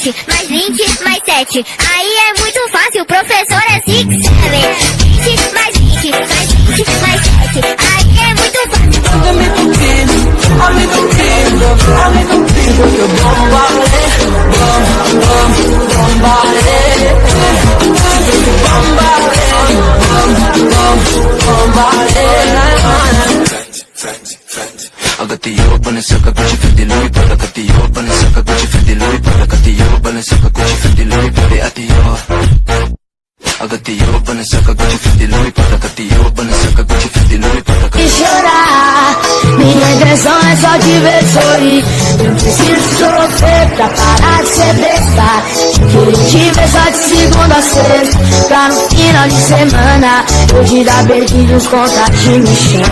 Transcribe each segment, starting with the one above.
7, mais 20, mais 7. Aí é muito fácil, professor é 6, 7. 20, mais 20, mais 20, mais 7. Aí é muito fácil. Dame contigo, dame contigo, dame contigo. Que bombale, bombale, bombale. I got the old Balenciaga, Gucci, Fendi, Louis Prada. Got the old Balenciaga, Gucci, Fendi, Louis Prada. Got the old Balenciaga, Gucci, Fendi, Louis Prada. At the old, I got the old Balenciaga, Gucci, Fendi, Louis Prada. Got the old Balenciaga, Gucci, Fendi, Louis Prada. E chorar, minha intenção é só te ver sorrir. Não preciso sofrer pra parar de ser besta. Queria te ver só de segunda a sexta, pra no final de semana eu te dar beijinhos, contatos de mexer.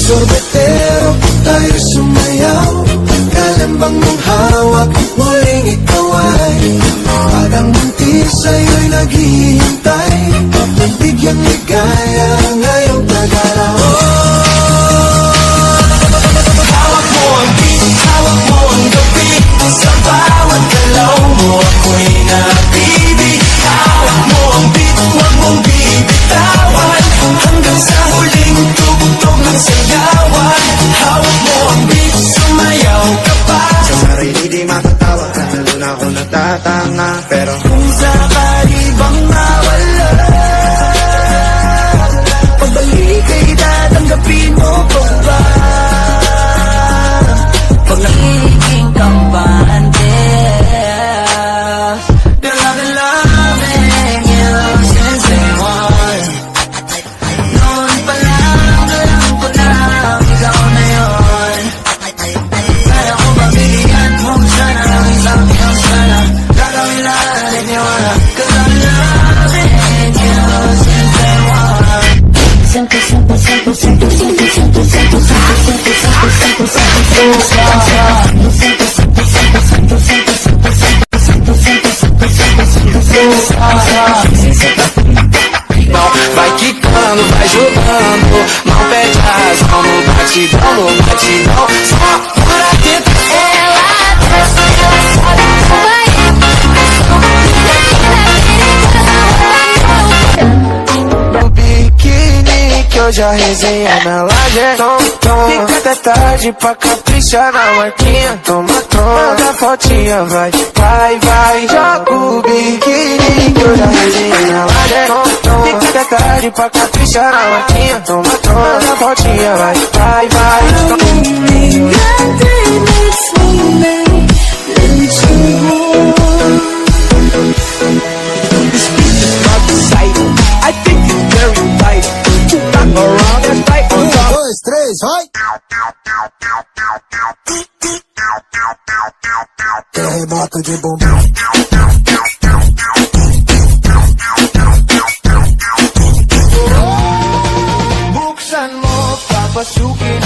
Sorbetero, tayo sumayaw. Kalambang mong hawak, muling ikaw ay parang buntis sa'yo'y naghihintay. Nagbigyan ligaya ngayong tagalaw. Hawak mo ang beat, hawak mo ang gabi. Sa bawat galaw mo ako'y napibig. Hawak mo ang beat, huwag mong bibitawan. Hanggang sa huling tugtog ng sayawan. Hawak mo ang beat, sumayaw ka pa. Sa sarili di matatawa, nandun ako natatanga. Pero kung sakali bang mawala, pagbalik ay tatanggapin mo pa ba? Pag nagiging kampante, girl, I've been loving you since day one. Noon pa lang, alam ko na ikaw na yun. Kaya ko mabigyan mo sana ang isang iyong sana. Gagawin lahat if you wanna, 'cause I'm loving you since day one. Simple, simple, simple, simple, simple, simple, simple, simple, simple, simple, simple, simple, Vai quicando, vai jogando, não perde a razão. No batidão, no batidão, só por aqui. ela sabe como vai. No biquíni que eu já resenhei na laje. Fica até tarde pra caprichar na marquinha. Toma, manda fotinha, vai, vai, vai. Joga o biquíni que eu já resenhei na laje. Fica até tarde pra caprichar na marquinha. Toma, manda fotinha, vai, vai, vai. I think it's very tight. Back around and fight on top. 2, 3, vai! Terremoto de bumbum. Buksan mo, papasukin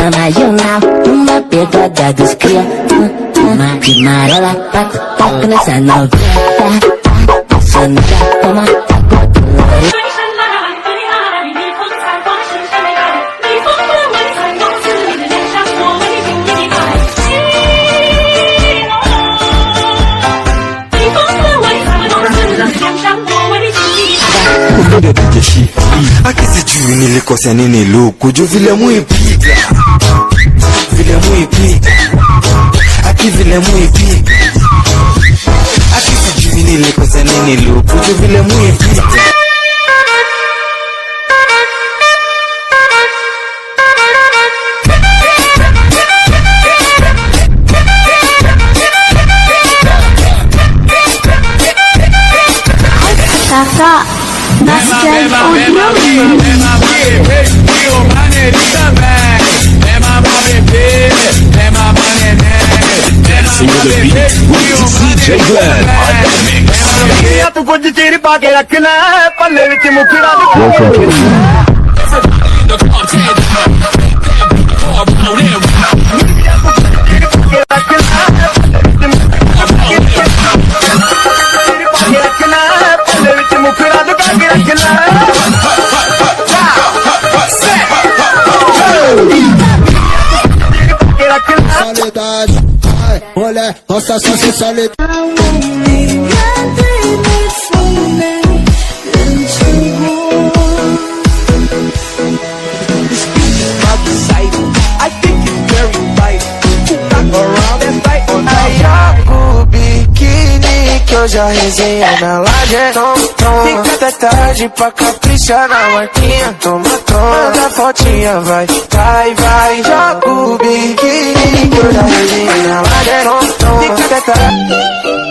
na marginal, uma pegada dos cria. Uma de amarela, taco nessa novinha. Só não dá toma, taco do lore. Akisi juu nilikosa nini luku juu vile muipiga aki vile muipiga akisi juu nilikosa nini luku juu vile muipiga Kakak, nasikia DJ Glenn on the mix. ਤੂੰ ਕੁਝ ਚਿਰ ਪਾ ਕੇ ਰੱਖਣਾ ਪੱਲੇ ਵਿੱਚ ਮੁਖੜਾ Soledade, ai, olha, nossa sensualidade. I think it's very right. Around and right on Joga o biquíni que eu já resenhei na laje. Fica até tarde pra caprichar na marquinha. Toma, manda fotinha, vai. Joga o biquíni que eu já resenhei na laje. Fica até tarde.